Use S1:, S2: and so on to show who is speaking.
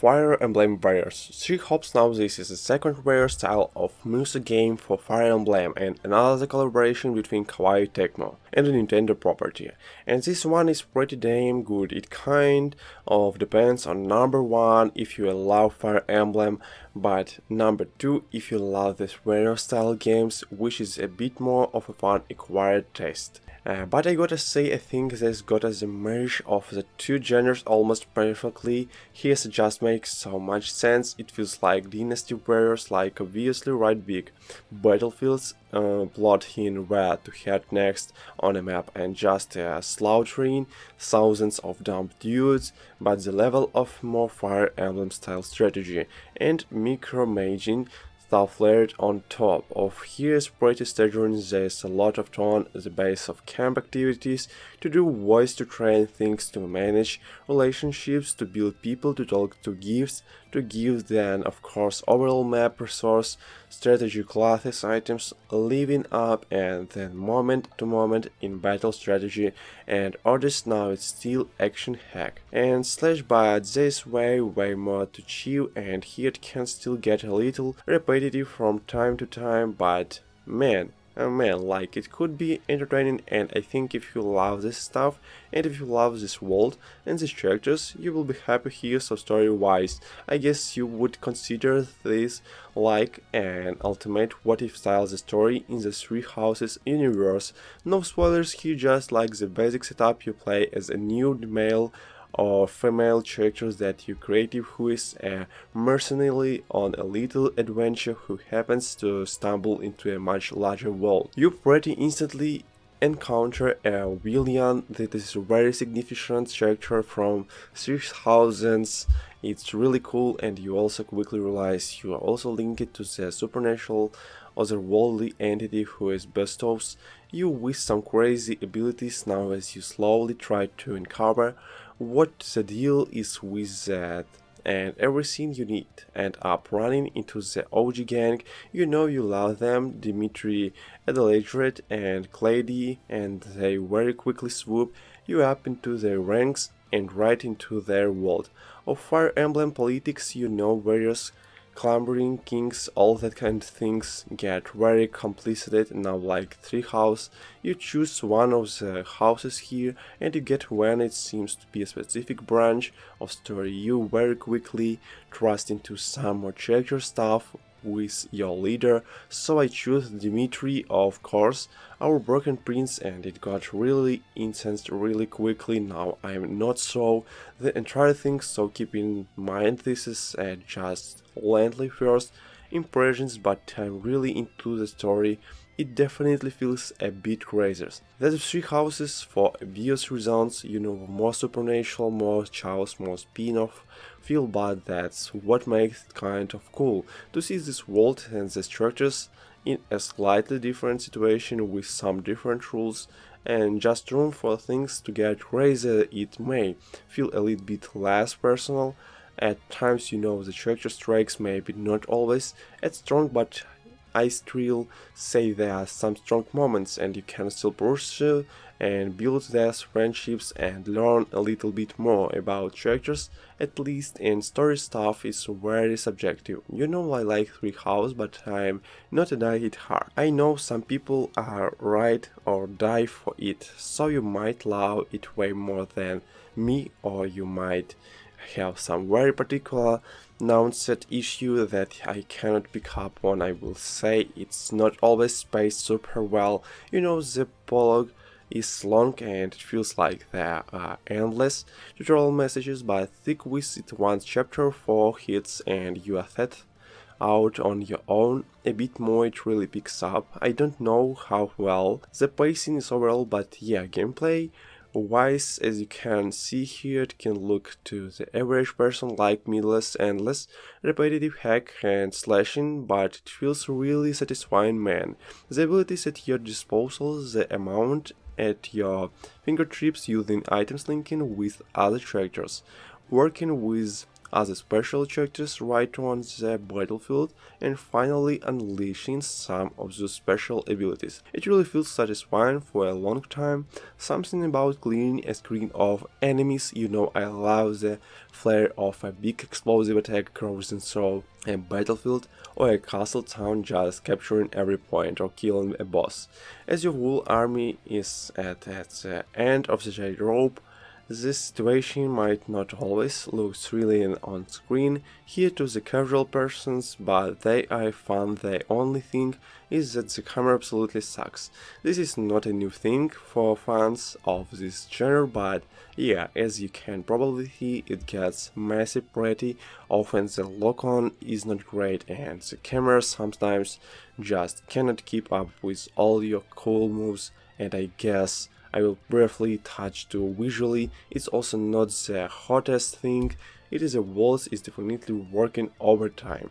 S1: Fire Emblem Warriors. 3 hopes now this is the second warrior style of Musa game for Fire Emblem and another collaboration between Kawaii Tecmo and a Nintendo property. And this one is pretty damn good. It kind of depends on number 1 if you love Fire Emblem, but number 2 if you love this warrior style games, which is a bit more of a fun acquired taste. But I gotta say, I think this got us a merge of the two genres almost perfectly. Here it just makes so much sense. It feels like Dynasty Warriors, like obviously right big battlefields, plotting where to head next on a map and just slaughtering thousands of dumb dudes, but the level of more Fire Emblem style strategy and micro-maging stuff layered on top of. Here's pretty staggering. There's a lot of tone at the base of camp activities, to do voice to train things, to manage relationships, to build people, to talk to gifts, to give then of course overall map resource, strategy classes, items, living up, and then moment to moment in battle strategy and orders. Now it's still action hack and slash, but there's way more to chew, and here it can still get a little repetitive from time to time, but man, like it could be entertaining. And I think if you love this stuff and if you love this world and these characters, you will be happy here. So story wise, I guess you would consider this like an ultimate what if style the story in the Three Houses universe. No spoilers here, just like the basic setup. You play as a new male or female characters that you creative who is a mercenary on a little adventure who happens to stumble into a much larger world. You pretty instantly encounter a villain that is a very significant character from 3000s. It's really cool, and you also quickly realize you are also linked to the supernatural otherworldly entity who is bestows you with some crazy abilities. Now as you slowly try to uncover what the deal is with that and everything, you need end up running into the OG gang. You know you love them, Dimitri, Adelaide and Clady, and they very quickly swoop you up into their ranks and right into their world of Fire Emblem politics. You know, various clambering kings, all that kind of things get very complicated. Now like 3 house, you choose one of the houses here and you get when it seems to be a specific branch of story. You very quickly trust into some more character stuff with your leader, so I choose Dimitri, of course, our broken prince, and it got really intense really quickly. Now I'm not so the entire thing, so keep in mind this is just lengthy first impressions, but I'm really into the story. It definitely feels a bit crazy. There's 3 houses for obvious reasons, you know, more supernatural, more chaos, more spin-off feel, but that's what makes it kind of cool to see this world and the structures in a slightly different situation with some different rules and just room for things to get crazy. It may feel a little bit less personal at times, you know, the character strikes maybe not always as strong, but I still say there are some strong moments and you can still pursue and build those friendships and learn a little bit more about characters. At least in story stuff is very subjective. You know, I like 3 House, but I'm not a die hard. I know some people are ride or die for it, so you might love it way more than me, or you might have some very particular non-set issue that I cannot pick up on. I will say it's not always spaced super well. You know, the prologue is long and it feels like there are endless tutorial messages, but thick with it once chapter 4 hits and you are set out on your own a bit more, it really picks up. I don't know how well the pacing is overall, but yeah, gameplay wise, as you can see here, it can look to the average person like meaningless, endless, repetitive hack and slashing, but it feels really satisfying, man. The abilities at your disposal, the amount at your fingertips, using items linking with other characters, working with as the special characters right on the battlefield and finally unleashing some of those special abilities. It really feels satisfying for a long time. Something about clearing a screen of enemies, I love the flair of a big explosive attack crossing through a battlefield or a castle town, just capturing every point or killing a boss. As your whole army is at the end of the tightrope, this situation might not always look thrilling on screen here to the casual persons, but I found the only thing is that the camera absolutely sucks. This is not a new thing for fans of this genre, but yeah, as you can probably see, it gets massive pretty often. The lock-on is not great and the camera sometimes just cannot keep up with all your cool moves, and I guess I will briefly touch to visually, it's also not the hottest thing. It is a waltz is definitely working overtime.